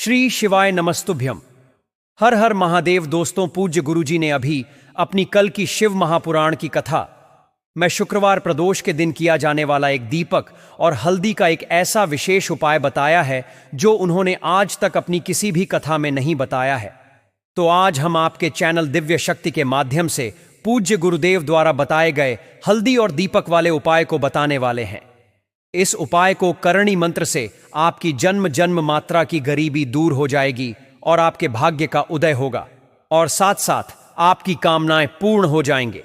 श्री शिवाय नमस्तुभ्यम। हर हर महादेव। दोस्तों, पूज्य गुरुजी ने अभी अपनी कल की शिव महापुराण की कथा में शुक्रवार प्रदोष के दिन किया जाने वाला एक दीपक और हल्दी का एक ऐसा विशेष उपाय बताया है जो उन्होंने आज तक अपनी किसी भी कथा में नहीं बताया है। तो आज हम आपके चैनल दिव्य शक्ति के माध्यम से पूज्य गुरुदेव द्वारा बताए गए हल्दी और दीपक वाले उपाय को बताने वाले हैं। इस उपाय को करणी मंत्र से आपकी जन्म जन्म मात्रा की गरीबी दूर हो जाएगी और आपके भाग्य का उदय होगा और साथ साथ आपकी कामनाएं पूर्ण हो जाएंगे।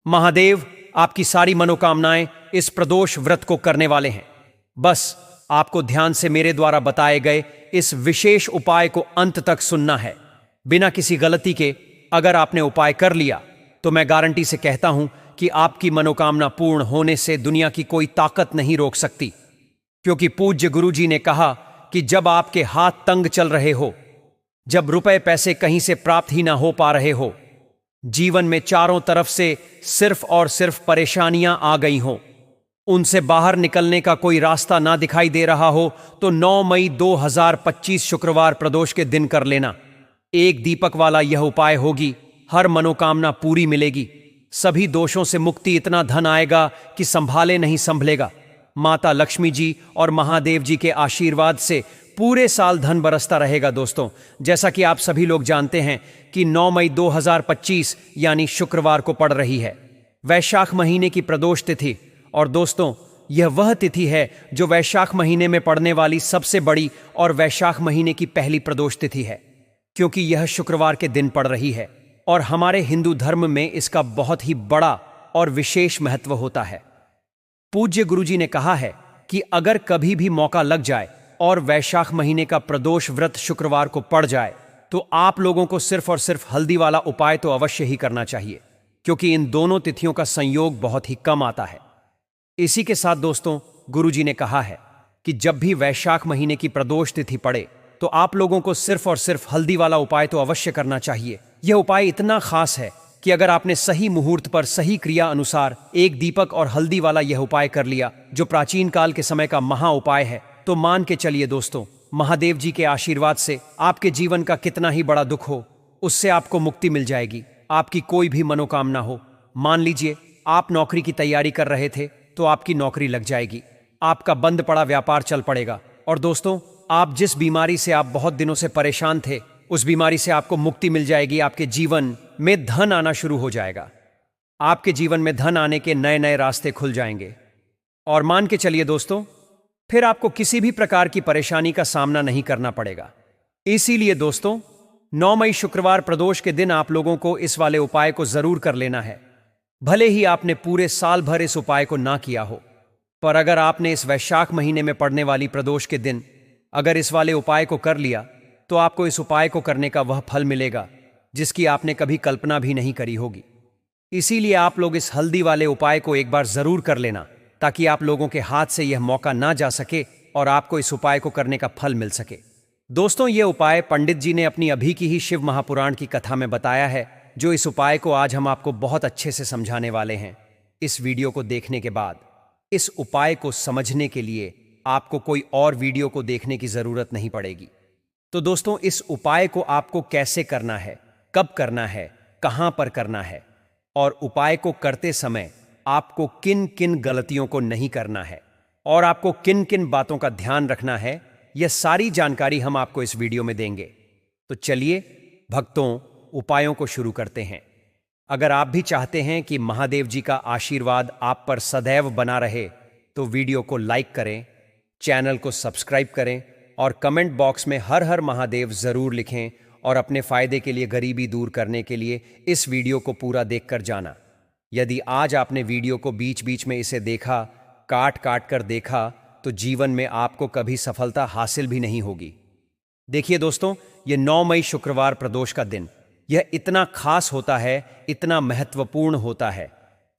महादेव आपकी सारी मनोकामनाएं इस प्रदोष व्रत को करने वाले हैं। बस आपको ध्यान से मेरे द्वारा बताए गए इस विशेष उपाय को अंत तक सुनना है। बिना किसी गलती के अगर आपने उपाय कर लिया तो मैं गारंटी से कहता हूं कि आपकी मनोकामना पूर्ण होने से दुनिया की कोई ताकत नहीं रोक सकती। क्योंकि पूज्य गुरुजी ने कहा कि जब आपके हाथ तंग चल रहे हो, जब रुपए पैसे कहीं से प्राप्त ही ना हो पा रहे हो, जीवन में चारों तरफ से सिर्फ और सिर्फ परेशानियां आ गई हो, उनसे बाहर निकलने का कोई रास्ता ना दिखाई दे रहा हो, तो 9 मई 2025 शुक्रवार प्रदोष के दिन कर लेना। एक दीपक वाला यह उपाय होगी, हर मनोकामना पूरी मिलेगी, सभी दोषों से मुक्ति, इतना धन आएगा कि संभाले नहीं संभलेगा। माता लक्ष्मी जी और महादेव जी के आशीर्वाद से पूरे साल धन बरसता रहेगा। दोस्तों, जैसा कि आप सभी लोग जानते हैं कि 9 मई 2025 यानी शुक्रवार को पड़ रही है वैशाख महीने की प्रदोष तिथि। और दोस्तों, यह वह तिथि है जो वैशाख महीने में पड़ने वाली सबसे बड़ी और वैशाख महीने की पहली प्रदोष तिथि है, क्योंकि यह शुक्रवार के दिन पड़ रही है और हमारे हिंदू धर्म में इसका बहुत ही बड़ा और विशेष महत्व होता है। पूज्य गुरुजी ने कहा है कि अगर कभी भी मौका लग जाए और वैशाख महीने का प्रदोष व्रत शुक्रवार को पड़ जाए तो आप लोगों को सिर्फ और सिर्फ हल्दी वाला उपाय तो अवश्य ही करना चाहिए, क्योंकि इन दोनों तिथियों का संयोग बहुत ही कम आता है। इसी के साथ दोस्तों, गुरुजी ने कहा है कि जब भी वैशाख महीने की प्रदोष तिथि पड़े तो आप लोगों को सिर्फ और सिर्फ हल्दी वाला उपाय तो अवश्य करना चाहिए। यह उपाय इतना खास है कि अगर आपने सही मुहूर्त पर सही क्रिया अनुसार एक दीपक और हल्दी वाला यह उपाय कर लिया, जो प्राचीन काल के समय का महा उपाय है, तो मान के चलिए दोस्तों, महादेव जी के आशीर्वाद से आपके जीवन का कितना ही बड़ा दुख हो, उससे आपको मुक्ति मिल जाएगी। आपकी कोई भी मनोकामना हो, मान लीजिए आप नौकरी की तैयारी कर रहे थे तो आपकी नौकरी लग जाएगी, आपका बंद पड़ा व्यापार चल पड़ेगा, और दोस्तों, आप जिस बीमारी से आप बहुत दिनों से परेशान थे उस बीमारी से आपको मुक्ति मिल जाएगी। आपके जीवन में धन आना शुरू हो जाएगा, आपके जीवन में धन आने के नए नए रास्ते खुल जाएंगे। और मान के चलिए दोस्तों, फिर आपको किसी भी प्रकार की परेशानी का सामना नहीं करना पड़ेगा। इसीलिए दोस्तों, 9 मई शुक्रवार प्रदोष के दिन आप लोगों को इस वाले उपाय को जरूर कर लेना है। भले ही आपने पूरे साल भर इस उपाय को ना किया हो, पर अगर आपने इस वैशाख महीने में पड़ने वाली प्रदोष के दिन अगर इस वाले उपाय को कर लिया तो आपको इस उपाय को करने का वह फल मिलेगा जिसकी आपने कभी कल्पना भी नहीं करी होगी। इसीलिए आप लोग इस हल्दी वाले उपाय को एक बार जरूर कर लेना, ताकि आप लोगों के हाथ से यह मौका ना जा सके और आपको इस उपाय को करने का फल मिल सके। दोस्तों, यह उपाय पंडित जी ने अपनी अभी की ही शिव महापुराण की कथा में बताया है, जो इस उपाय को आज हम आपको बहुत अच्छे से समझाने वाले हैं। इस वीडियो को देखने के बाद इस उपाय को समझने के लिए आपको कोई और वीडियो को देखने की जरूरत नहीं पड़ेगी। तो दोस्तों, इस उपाय को आपको कैसे करना है, कब करना है, कहां पर करना है, और उपाय को करते समय आपको किन किन गलतियों को नहीं करना है और आपको किन किन बातों का ध्यान रखना है, यह सारी जानकारी हम आपको इस वीडियो में देंगे। तो चलिए भक्तों, उपायों को शुरू करते हैं। अगर आप भी चाहते हैं कि महादेव जी का आशीर्वाद आप पर सदैव बना रहे तो वीडियो को लाइक करें, चैनल को सब्सक्राइब करें और कमेंट बॉक्स में हर हर महादेव जरूर लिखें, और अपने फायदे के लिए, गरीबी दूर करने के लिए इस वीडियो को पूरा देखकर जाना। यदि आज आपने वीडियो को बीच बीच में इसे देखा, काट काट कर देखा, तो जीवन में आपको कभी सफलता हासिल भी नहीं होगी। देखिए दोस्तों, यह 9 मई शुक्रवार प्रदोष का दिन, यह इतना खास होता है, इतना महत्वपूर्ण होता है।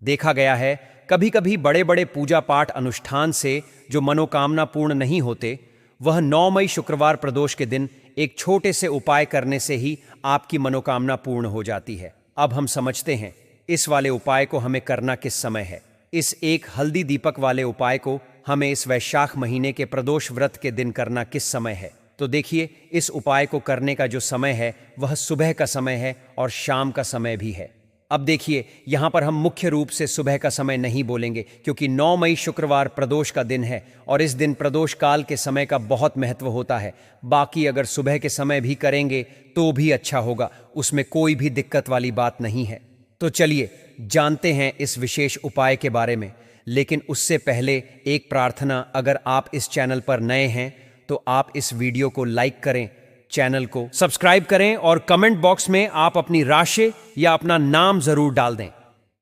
देखा गया है कभी कभी बड़े बड़े पूजा पाठ अनुष्ठान से जो मनोकामना पूर्ण नहीं होते, वह 9 मई शुक्रवार प्रदोष के दिन एक छोटे से उपाय करने से ही आपकी मनोकामना पूर्ण हो जाती है। अब हम समझते हैं इस वाले उपाय को हमें करना किस समय है। इस एक हल्दी दीपक वाले उपाय को हमें इस वैशाख महीने के प्रदोष व्रत के दिन करना किस समय है। तो देखिए, इस उपाय को करने का जो समय है वह सुबह का समय है और शाम का समय भी है। अब देखिए, यहाँ पर हम मुख्य रूप से सुबह का समय नहीं बोलेंगे क्योंकि 9 मई शुक्रवार प्रदोष का दिन है और इस दिन प्रदोष काल के समय का बहुत महत्व होता है। बाकी अगर सुबह के समय भी करेंगे तो भी अच्छा होगा, उसमें कोई भी दिक्कत वाली बात नहीं है। तो चलिए जानते हैं इस विशेष उपाय के बारे में, लेकिन उससे पहले एक प्रार्थना, अगर आप इस चैनल पर नए हैं तो आप इस वीडियो को लाइक करें, चैनल को सब्सक्राइब करें और कमेंट बॉक्स में आप अपनी राशि या अपना नाम जरूर डाल दें,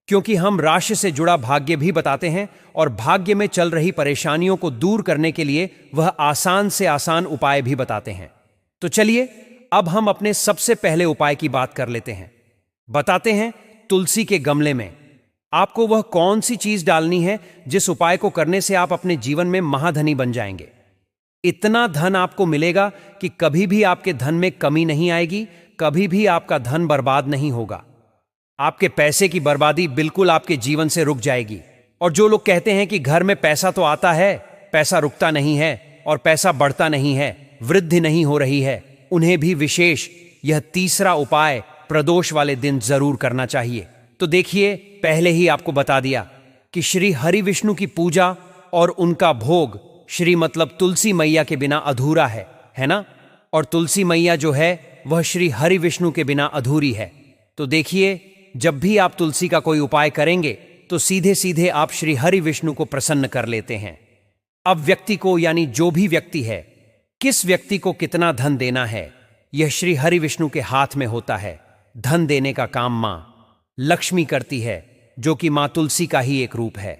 क्योंकि हम राशि से जुड़ा भाग्य भी बताते हैं और भाग्य में चल रही परेशानियों को दूर करने के लिए वह आसान से आसान उपाय भी बताते हैं। तो चलिए अब हम अपने सबसे पहले उपाय की बात कर लेते हैं। बताते हैं, तुलसी के गमले में आपको वह कौन सी चीज डालनी है जिस उपाय को करने से आप अपने जीवन में महाधनी बन जाएंगे। इतना धन आपको मिलेगा कि कभी भी आपके धन में कमी नहीं आएगी, कभी भी आपका धन बर्बाद नहीं होगा। आपके पैसे की बर्बादी बिल्कुल आपके जीवन से रुक जाएगी। और जो लोग कहते हैं कि घर में पैसा तो आता है, पैसा रुकता नहीं है और पैसा बढ़ता नहीं है, वृद्धि नहीं हो रही है, उन्हें भी विशेष यह तीसरा उपाय प्रदोष वाले दिन जरूर करना चाहिए। तो देखिए, पहले ही आपको बता दिया कि श्री हरि विष्णु की पूजा और उनका भोग श्री मतलब तुलसी मैया के बिना अधूरा है ना। और तुलसी मैया जो है वह श्री हरि विष्णु के बिना अधूरी है। तो देखिए, जब भी आप तुलसी का कोई उपाय करेंगे तो सीधे सीधे आप श्री हरि विष्णु को प्रसन्न कर लेते हैं। अब व्यक्ति को, यानी जो भी व्यक्ति है, किस व्यक्ति को कितना धन देना है, यह श्री हरि विष्णु के हाथ में होता है। धन देने का काम मां लक्ष्मी करती है, जो कि मां तुलसी का ही एक रूप है।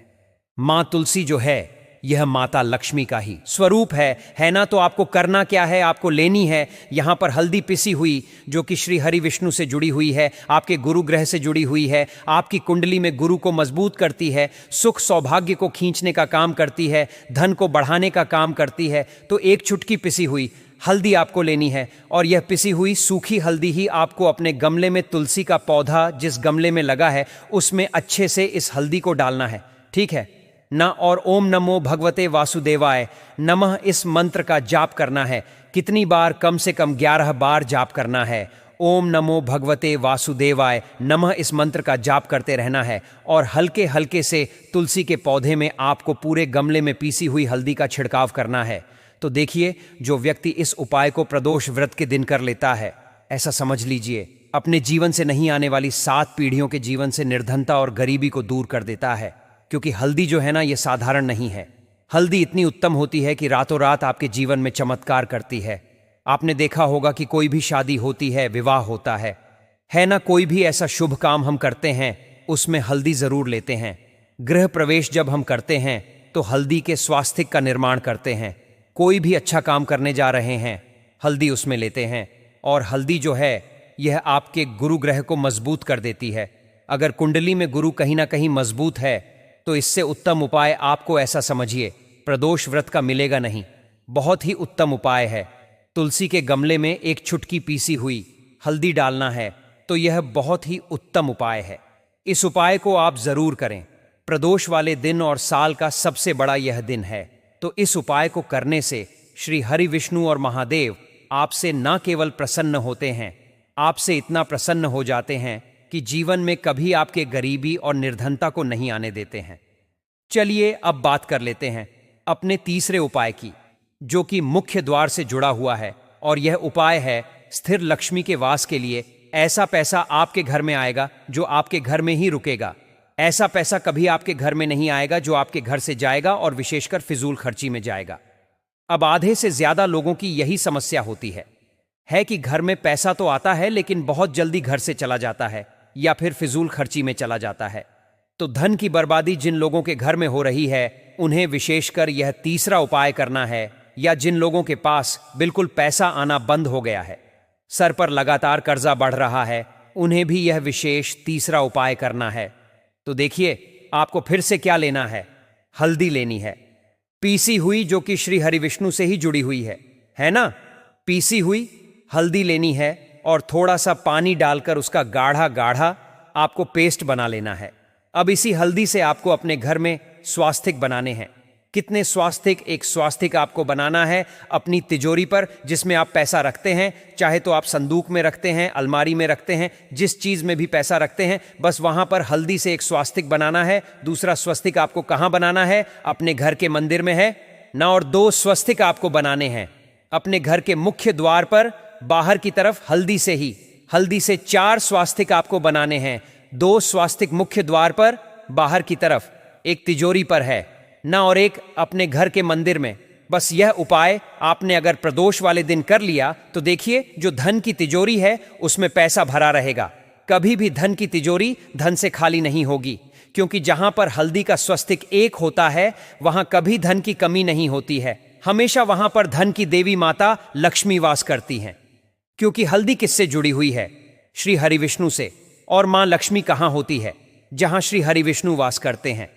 मां तुलसी जो है यह माता लक्ष्मी का ही स्वरूप है ना। तो आपको करना क्या है, आपको लेनी है यहां पर हल्दी पिसी हुई, जो कि श्री हरि विष्णु से जुड़ी हुई है, आपके गुरु ग्रह से जुड़ी हुई है, आपकी कुंडली में गुरु को मजबूत करती है, सुख सौभाग्य को खींचने का काम करती है, धन को बढ़ाने का काम करती है। तो एक चुटकी पिसी हुई हल्दी आपको लेनी है और यह पिसी हुई सूखी हल्दी ही आपको अपने गमले में, तुलसी का पौधा जिस गमले में लगा है उसमें अच्छे से इस हल्दी को डालना है, ठीक है ना। और ओम नमो भगवते वासुदेवाय नमः इस मंत्र का जाप करना है। कितनी बार? कम से कम 11 बार जाप करना है। ओम नमो भगवते वासुदेवाय नमः इस मंत्र का जाप करते रहना है और हल्के हल्के से तुलसी के पौधे में आपको पूरे गमले में पीसी हुई हल्दी का छिड़काव करना है। तो देखिए, जो व्यक्ति इस उपाय को प्रदोष व्रत के दिन कर लेता है, ऐसा समझ लीजिए अपने जीवन से नहीं आने वाली 7 पीढ़ियों के जीवन से निर्धनता और गरीबी को दूर कर देता है। क्योंकि हल्दी जो है ना, ये साधारण नहीं है। हल्दी इतनी उत्तम होती है कि रातों रात आपके जीवन में चमत्कार करती है। आपने देखा होगा कि कोई भी शादी होती है, विवाह होता है ना, कोई भी ऐसा शुभ काम हम करते हैं उसमें हल्दी जरूर लेते हैं। गृह प्रवेश जब हम करते हैं तो हल्दी के स्वास्तिक का निर्माण करते हैं। कोई भी अच्छा काम करने जा रहे हैं, हल्दी उसमें लेते हैं। और हल्दी जो है यह आपके गुरु ग्रह को मजबूत कर देती है। अगर कुंडली में गुरु कहीं ना कहीं मजबूत है तो इससे उत्तम उपाय आपको, ऐसा समझिए, प्रदोष व्रत का मिलेगा नहीं। बहुत ही उत्तम उपाय है। तुलसी के गमले में एक चुटकी पीसी हुई हल्दी डालना है, तो यह बहुत ही उत्तम उपाय है। इस उपाय को आप जरूर करें। प्रदोष वाले दिन और साल का सबसे बड़ा यह दिन है। तो इस उपाय को करने से श्री हरि विष्णु और महादेव आपसे न केवल प्रसन्न होते हैं, आपसे इतना प्रसन्न हो जाते हैं कि जीवन में कभी आपके गरीबी और निर्धनता को नहीं आने देते हैं। चलिए अब बात कर लेते हैं अपने तीसरे उपाय की, जो कि मुख्य द्वार से जुड़ा हुआ है। और यह उपाय है स्थिर लक्ष्मी के वास के लिए। ऐसा पैसा आपके घर में आएगा जो आपके घर में ही रुकेगा। ऐसा पैसा कभी आपके घर में नहीं आएगा जो आपके घर से जाएगा और विशेषकर फिजूल खर्ची में जाएगा। अब आधे से ज्यादा लोगों की यही समस्या होती है कि घर में पैसा तो आता है लेकिन बहुत जल्दी घर से चला जाता है या फिर फिजूल खर्ची में चला जाता है। तो धन की बर्बादी जिन लोगों के घर में हो रही है, उन्हें विशेषकर यह तीसरा उपाय करना है। या जिन लोगों के पास बिल्कुल पैसा आना बंद हो गया है, सर पर लगातार कर्जा बढ़ रहा है, उन्हें भी यह विशेष तीसरा उपाय करना है। तो देखिए, आपको फिर से क्या लेना है, हल्दी लेनी है पीसी हुई, जो कि श्री हरि विष्णु से ही जुड़ी हुई है ना। पीसी हुई हल्दी लेनी है और थोड़ा सा पानी डालकर उसका गाढ़ा गाढ़ा आपको पेस्ट बना लेना है। अब इसी हल्दी से आपको अपने घर में स्वास्तिक बनाने हैं। कितने स्वास्तिक एक स्वास्तिक आपको बनाना है अपनी तिजोरी पर, जिसमें आप पैसा रखते हैं, चाहे तो आप संदूक में रखते हैं, अलमारी में रखते हैं, जिस चीज में भी पैसा रखते हैं, बस वहां पर हल्दी से एक स्वास्तिक बनाना है। दूसरा स्वस्तिक आपको कहां बनाना है? अपने घर के मंदिर में है ना। और 2 स्वस्तिक आपको बनाने हैं अपने घर के मुख्य द्वार पर बाहर की तरफ हल्दी से 4 स्वास्तिक आपको बनाने हैं। 2 स्वास्तिक मुख्य द्वार पर बाहर की तरफ, एक तिजोरी पर है ना, और एक अपने घर के मंदिर में। बस यह उपाय आपने अगर प्रदोष वाले दिन कर लिया तो देखिए जो धन की तिजोरी है उसमें पैसा भरा रहेगा। कभी भी धन की तिजोरी धन से खाली नहीं होगी, क्योंकि जहां पर हल्दी का स्वस्तिक 1 होता है वहां कभी धन की कमी नहीं होती है। हमेशा वहां पर धन की देवी माता लक्ष्मी वास करती हैं, क्योंकि हल्दी किससे जुड़ी हुई है? श्री हरिविष्णु से। और मां लक्ष्मी कहां होती है? जहां श्री हरिविष्णु वास करते हैं।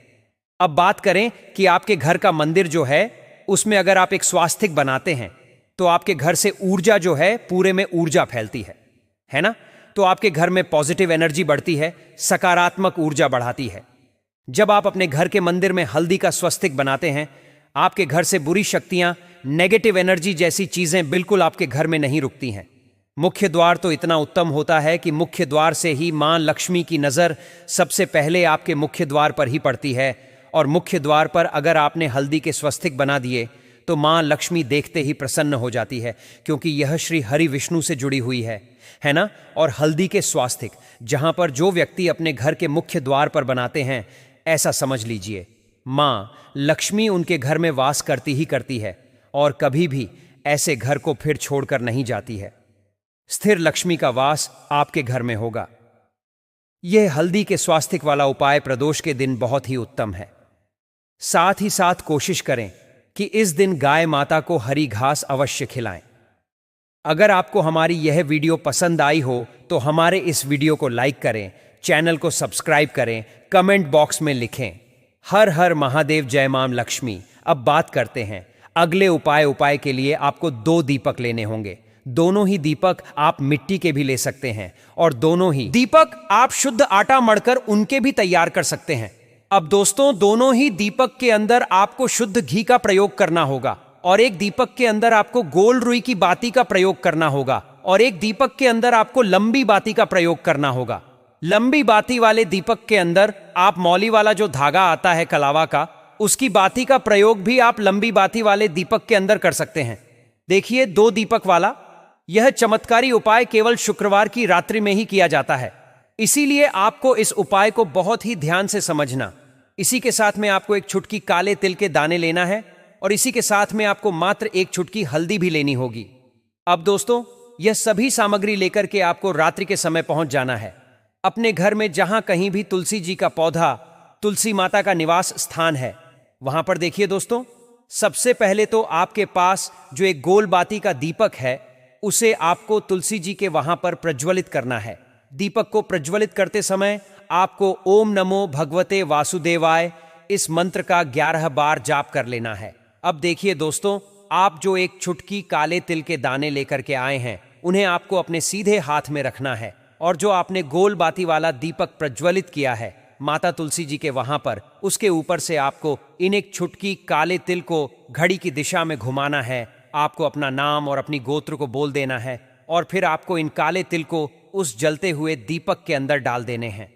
अब बात करें कि आपके घर का मंदिर जो है उसमें अगर आप एक स्वास्तिक बनाते हैं तो आपके घर से ऊर्जा जो है पूरे में ऊर्जा फैलती है ना। तो आपके घर में पॉजिटिव एनर्जी बढ़ती है, सकारात्मक ऊर्जा बढ़ाती है। जब आप अपने घर के मंदिर में हल्दी का स्वस्तिक बनाते हैं, आपके घर से बुरी शक्तियां, नेगेटिव एनर्जी जैसी चीजें बिल्कुल आपके घर में नहीं रुकती हैं। मुख्य द्वार तो इतना उत्तम होता है कि मुख्य द्वार से ही मां लक्ष्मी की नजर सबसे पहले आपके मुख्य द्वार पर ही पड़ती है। और मुख्य द्वार पर अगर आपने हल्दी के स्वस्तिक बना दिए तो मां लक्ष्मी देखते ही प्रसन्न हो जाती है, क्योंकि यह श्री हरि विष्णु से जुड़ी हुई है ना। और हल्दी के स्वास्तिक जहां पर जो व्यक्ति अपने घर के मुख्य द्वार पर बनाते हैं, ऐसा समझ लीजिए मां लक्ष्मी उनके घर में वास करती ही करती है और कभी भी ऐसे घर को फिर छोड़कर नहीं जाती है। स्थिर लक्ष्मी का वास आपके घर में होगा। यह हल्दी के स्वास्तिक वाला उपाय प्रदोष के दिन बहुत ही उत्तम है। साथ ही साथ कोशिश करें कि इस दिन गाय माता को हरी घास अवश्य खिलाएं। अगर आपको हमारी यह वीडियो पसंद आई हो तो हमारे इस वीडियो को लाइक करें, चैनल को सब्सक्राइब करें, कमेंट बॉक्स में लिखें हर हर महादेव, जय मां लक्ष्मी। अब बात करते हैं अगले उपाय के लिए आपको 2 दीपक लेने होंगे। दोनों ही दीपक आप मिट्टी के भी ले सकते हैं और दोनों ही दीपक आप शुद्ध आटा मढ़कर उनके भी तैयार कर सकते हैं। अब दोस्तों, दोनों ही दीपक के अंदर आपको शुद्ध घी का प्रयोग करना होगा और एक दीपक के अंदर आपको गोल रुई की बाती का प्रयोग करना होगा और एक दीपक के अंदर आपको लंबी बाती का प्रयोग करना होगा। लंबी बाती वाले दीपक के अंदर आप मौली वाला जो धागा आता है कलावा का, उसकी बाती का प्रयोग भी आप लंबी बाती वाले दीपक के अंदर कर सकते हैं। देखिए 2 दीपक वाला यह चमत्कारी उपाय केवल शुक्रवार की रात्रि में ही किया जाता है, इसीलिए आपको इस उपाय को बहुत ही ध्यान से समझना। इसी के साथ में आपको एक चुटकी काले तिल के दाने लेना है और इसी के साथ में आपको मात्र एक चुटकी हल्दी भी लेनी होगी। अब दोस्तों, यह सभी सामग्री लेकर के आपको रात्रि के समय पहुंच जाना है अपने घर में, जहां कहीं भी तुलसी जी का पौधा, तुलसी माता का निवास स्थान है, वहां पर देखिए दोस्तों, सबसे पहले तो आपके पास जो एक गोल बाती का दीपक है उसे आपको तुलसी जी के वहां पर प्रज्वलित करना है। दीपक को प्रज्वलित करते समय आपको ओम नमो भगवते वासुदेवाय इस मंत्र का 11 बार जाप कर लेना है। अब देखिए दोस्तों, आप जो एक चुटकी काले तिल के दाने लेकर के आए हैं उन्हें आपको अपने सीधे हाथ में रखना है और जो आपने गोल बाती वाला दीपक प्रज्वलित किया है माता तुलसी जी के वहां पर, उसके ऊपर से आपको इन एक चुटकी काले तिल को घड़ी की दिशा में घुमाना है। आपको अपना नाम और अपनी गोत्र को बोल देना है और फिर आपको इन काले तिल को उस जलते हुए दीपक के अंदर डाल देने हैं।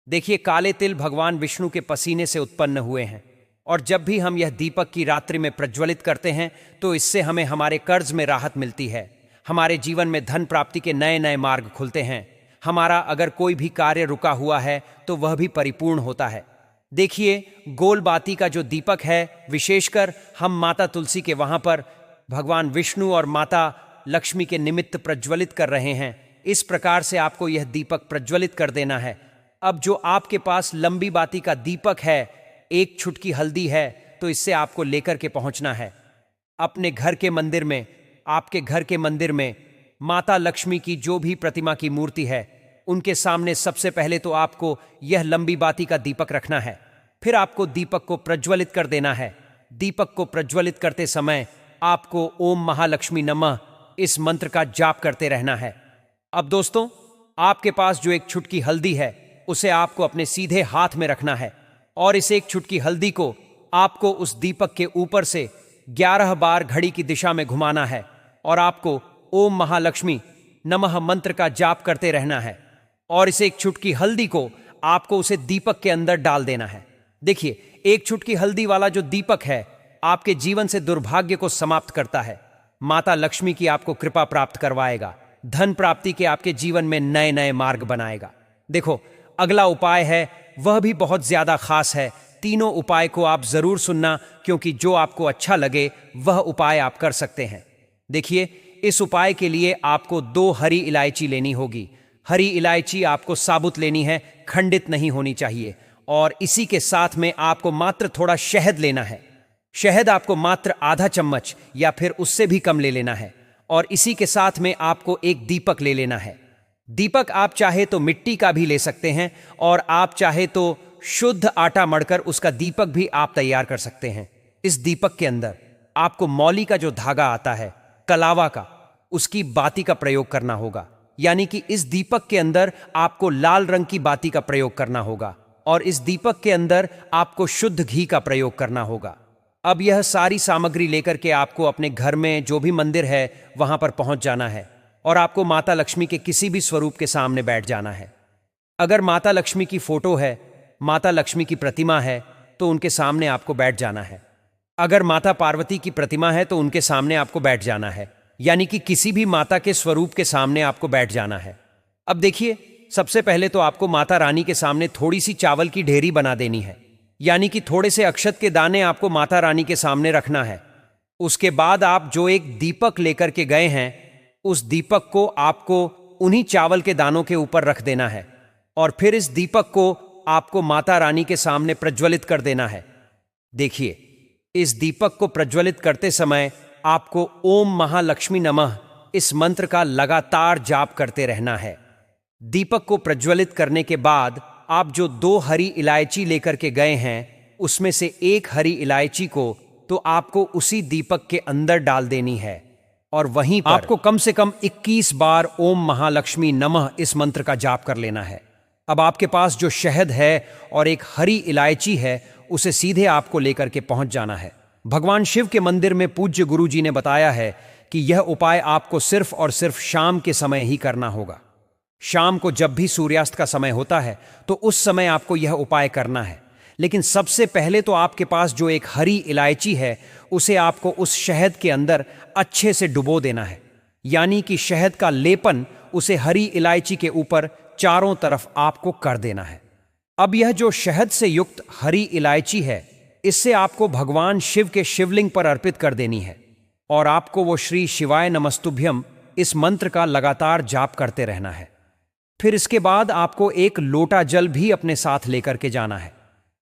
देखिए, काले तिल भगवान विष्णु के पसीने से उत्पन्न हुए हैं और जब भी हम यह दीपक की रात्रि में प्रज्वलित करते हैं तो इससे हमें हमारे कर्ज में राहत मिलती है, हमारे जीवन में धन प्राप्ति के नए नए मार्ग खुलते हैं, हमारा अगर कोई भी कार्य रुका हुआ है तो वह भी परिपूर्ण होता है। देखिए, गोल बाती का जो दीपक है, विशेषकर हम माता तुलसी के वहां पर भगवान विष्णु और माता लक्ष्मी के निमित्त प्रज्वलित कर रहे हैं। इस प्रकार से आपको यह दीपक प्रज्वलित कर देना है। अब जो आपके पास लंबी बाती का दीपक है, एक चुटकी हल्दी है, तो इससे आपको लेकर के पहुंचना है अपने घर के मंदिर में। आपके घर के मंदिर में माता लक्ष्मी की जो भी प्रतिमा की मूर्ति है उनके सामने सबसे पहले तो आपको यह लंबी बाती का दीपक रखना है। फिर आपको दीपक को प्रज्वलित कर देना है। दीपक को प्रज्वलित करते समय आपको ओम महालक्ष्मी नमः इस मंत्र का जाप करते रहना है। अब दोस्तों, आपके पास जो एक चुटकी हल्दी है उसे आपको अपने सीधे हाथ में रखना है और इस एक चुटकी हल्दी को आपको उस दीपक के ऊपर से 11 बार घड़ी की दिशा में घुमाना है और आपको ओम महालक्ष्मी नमः मंत्र का जाप करते रहना है। और इसे एक चुटकी हल्दी को आपको उसे दीपक के अंदर डाल देना है। देखिए, एक चुटकी हल्दी वाला जो दीपक है आपके जीवन से दुर्भाग्य को समाप्त करता है। माता लक्ष्मी की आपको कृपा प्राप्त करवाएगा, धन प्राप्ति के आपके जीवन में नए नए मार्ग बनाएगा। देखो, अगला उपाय है वह भी बहुत ज्यादा खास है। तीनों उपाय को आप जरूर सुनना, क्योंकि जो आपको अच्छा लगे वह उपाय आप कर सकते हैं। देखिए, इस उपाय के लिए आपको 2 हरी इलायची लेनी होगी। हरी इलायची आपको साबुत लेनी है, खंडित नहीं होनी चाहिए। और इसी के साथ में आपको मात्र थोड़ा शहद लेना है। शहद आपको मात्र आधा चम्मच या फिर उससे भी कम ले लेना है। और इसी के साथ में आपको एक दीपक ले लेना है। दीपक आप चाहे तो मिट्टी का भी ले सकते हैं और आप चाहे तो शुद्ध आटा मढ़कर उसका दीपक भी आप तैयार कर सकते हैं। इस दीपक के अंदर आपको मौली का जो धागा आता है, कलावा का, उसकी बाती का प्रयोग करना होगा। यानी कि इस दीपक के अंदर आपको लाल रंग की बाती का प्रयोग करना होगा और इस दीपक के अंदर आपको शुद्ध घी का प्रयोग करना होगा। अब यह सारी सामग्री लेकर के आपको अपने घर में जो भी मंदिर है वहां पर पहुंच जाना है और आपको माता लक्ष्मी के किसी भी स्वरूप के सामने बैठ जाना है। अगर माता लक्ष्मी की फोटो है, माता लक्ष्मी की प्रतिमा है, तो उनके सामने आपको बैठ जाना है। अगर माता पार्वती की प्रतिमा है तो उनके सामने आपको बैठ जाना है। यानी कि किसी भी माता के स्वरूप के सामने आपको बैठ जाना है। अब देखिए, सबसे पहले तो आपको माता रानी के सामने थोड़ी सी चावल की ढेरी बना देनी है। यानी कि थोड़े से अक्षत के दाने आपको माता रानी के सामने रखना है। उसके बाद आप जो एक दीपक लेकर के गए हैं, उस दीपक को आपको उन्हीं चावल के दानों के ऊपर रख देना है और फिर इस दीपक को आपको माता रानी के सामने प्रज्वलित कर देना है। देखिए, इस दीपक को प्रज्वलित करते समय आपको ओम महालक्ष्मी नमः इस मंत्र का लगातार जाप करते रहना है। दीपक को प्रज्वलित करने के बाद आप जो 2 हरी इलायची लेकर के गए हैं, उसमें से एक हरी इलायची को तो आपको उसी दीपक के अंदर डाल देनी है और वहीं पर आपको कम से कम 21 बार ओम महालक्ष्मी नमः इस मंत्र का जाप कर लेना है। अब आपके पास जो शहद है और एक हरी इलायची है, उसे सीधे आपको लेकर के पहुंच जाना है। भगवान शिव के मंदिर में पूज्य गुरु जी ने बताया है कि यह उपाय आपको सिर्फ और सिर्फ शाम के समय ही करना होगा। शाम को जब भी सूर्यास्त का समय होता है तो उस समय आपको यह उपाय करना है। लेकिन सबसे पहले तो आपके पास जो एक हरी इलायची है, उसे आपको उस शहद के अंदर अच्छे से डुबो देना है। यानी कि शहद का लेपन उसे हरी इलायची के ऊपर चारों तरफ आपको कर देना है। अब यह जो शहद से युक्त हरी इलायची है, इससे आपको भगवान शिव के शिवलिंग पर अर्पित कर देनी है और आपको वो श्री शिवाय नमस्तुभ्यम इस मंत्र का लगातार जाप करते रहना है। फिर इसके बाद आपको एक लोटा जल भी अपने साथ लेकर के जाना है।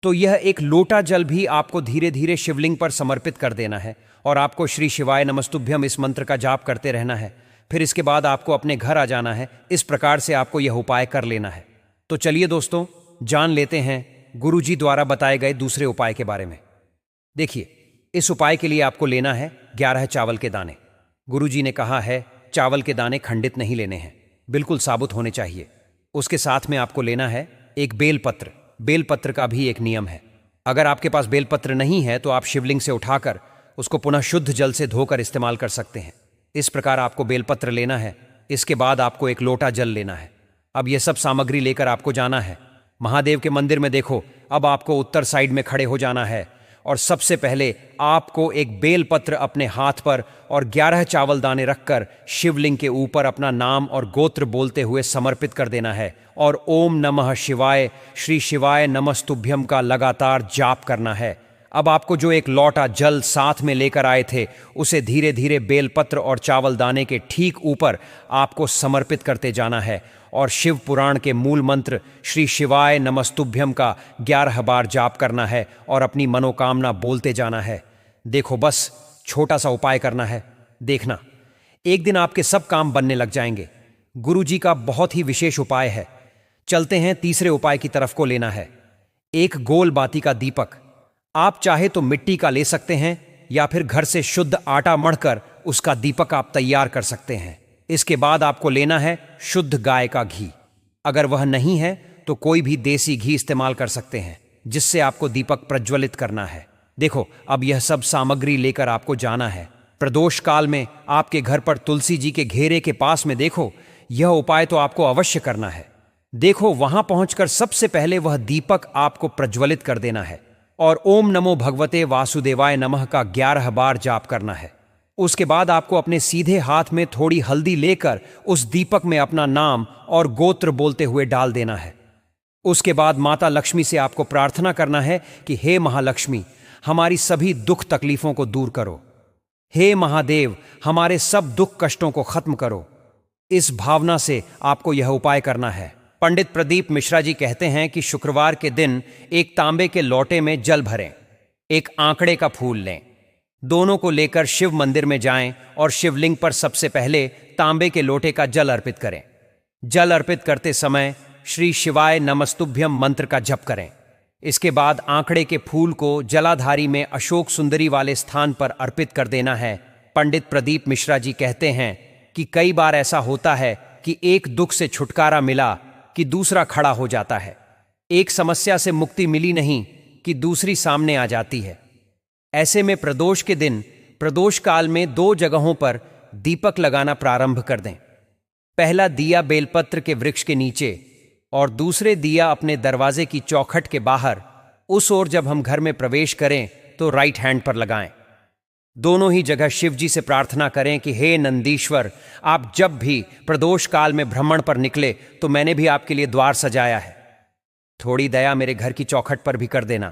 तो यह एक लोटा जल भी आपको धीरे धीरे शिवलिंग पर समर्पित कर देना है और आपको श्री शिवाय नमस्तुभ्यम इस मंत्र का जाप करते रहना है। फिर इसके बाद आपको अपने घर आ जाना है। इस प्रकार से आपको यह उपाय कर लेना है। तो चलिए दोस्तों, जान लेते हैं गुरुजी द्वारा बताए गए दूसरे उपाय के बारे में। देखिए, इस उपाय के लिए आपको लेना है 11 चावल के दाने। गुरुजी ने कहा है चावल के दाने खंडित नहीं लेने हैं, बिल्कुल साबुत होने चाहिए। उसके साथ में आपको लेना है एक बेलपत्र। बेलपत्र का भी एक नियम है। अगर आपके पास बेलपत्र नहीं है तो आप शिवलिंग से उठाकर उसको पुनः शुद्ध जल से धोकर इस्तेमाल कर सकते हैं। इस प्रकार आपको बेलपत्र लेना है। इसके बाद आपको एक लोटा जल लेना है। अब यह सब सामग्री लेकर आपको जाना है महादेव के मंदिर में। देखो, अब आपको उत्तर साइड में खड़े हो जाना है और सबसे पहले आपको एक बेलपत्र अपने हाथ पर और 11 चावल दाने रखकर शिवलिंग के ऊपर अपना नाम और गोत्र बोलते हुए समर्पित कर देना है और ओम नमः शिवाय श्री शिवाय नमस्तुभ्यम का लगातार जाप करना है। अब आपको जो एक लौटा जल साथ में लेकर आए थे, उसे धीरे धीरे बेलपत्र और चावल दाने के ठीक ऊपर आपको समर्पित करते जाना है और शिव पुराण के मूल मंत्र श्री शिवाय नमस्तुभ्यम का 11 बार जाप करना है और अपनी मनोकामना बोलते जाना है। देखो, बस छोटा सा उपाय करना है। देखना, एक दिन आपके सब काम बनने लग जाएंगे। गुरुजी का बहुत ही विशेष उपाय है। चलते हैं तीसरे उपाय की तरफ को लेना है। एक गोल बाती का दीपक। आप चाहे तो मिट्टी का ले सकते हैं या फिर घर से शुद्ध आटा मढ़कर उसका दीपक आप तैयार कर सकते हैं। इसके बाद आपको लेना है शुद्ध गाय का घी। अगर वह नहीं है तो कोई भी देसी घी इस्तेमाल कर सकते हैं, जिससे आपको दीपक प्रज्वलित करना है। देखो, अब यह सब सामग्री लेकर आपको जाना है। प्रदोष काल में आपके घर पर तुलसी जी के घेरे के पास में देखो, यह उपाय तो आपको अवश्य करना है। देखो, वहां पहुंचकर सबसे पहले वह दीपक आपको प्रज्वलित कर देना है और ओम नमो भगवते वासुदेवाय नमः का 11 बार जाप करना है। उसके बाद आपको अपने सीधे हाथ में थोड़ी हल्दी लेकर उस दीपक में अपना नाम और गोत्र बोलते हुए डाल देना है। उसके बाद माता लक्ष्मी से आपको प्रार्थना करना है कि हे महालक्ष्मी, हमारी सभी दुख तकलीफों को दूर करो। हे महादेव, हमारे सब दुख कष्टों को खत्म करो। इस भावना से आपको यह उपाय करना है। पंडित प्रदीप मिश्रा जी कहते हैं कि शुक्रवार के दिन एक तांबे के लोटे में जल भरें, एक आंकड़े का फूल लें, दोनों को लेकर शिव मंदिर में जाएं और शिवलिंग पर सबसे पहले तांबे के लोटे का जल अर्पित करें। जल अर्पित करते समय श्री शिवाय नमस्तुभ्यम मंत्र का जप करें। इसके बाद आंकड़े के फूल को जलाधारी में अशोक सुंदरी वाले स्थान पर अर्पित कर देना है। पंडित प्रदीप मिश्रा जी कहते हैं कि कई बार ऐसा होता है कि एक दुख से छुटकारा मिला कि दूसरा खड़ा हो जाता है, एक समस्या से मुक्ति मिली नहीं कि दूसरी सामने आ जाती है। ऐसे में प्रदोष के दिन प्रदोष काल में 2 जगहों पर दीपक लगाना प्रारंभ कर दें। पहला दिया बेलपत्र के वृक्ष के नीचे और दूसरे दिया अपने दरवाजे की चौखट के बाहर, उस ओर जब हम घर में प्रवेश करें तो राइट हैंड पर लगाएं। दोनों ही जगह शिव जी से प्रार्थना करें कि हे नंदीश्वर, आप जब भी प्रदोष काल में भ्रमण पर निकले तो मैंने भी आपके लिए द्वार सजाया है, थोड़ी दया मेरे घर की चौखट पर भी कर देना।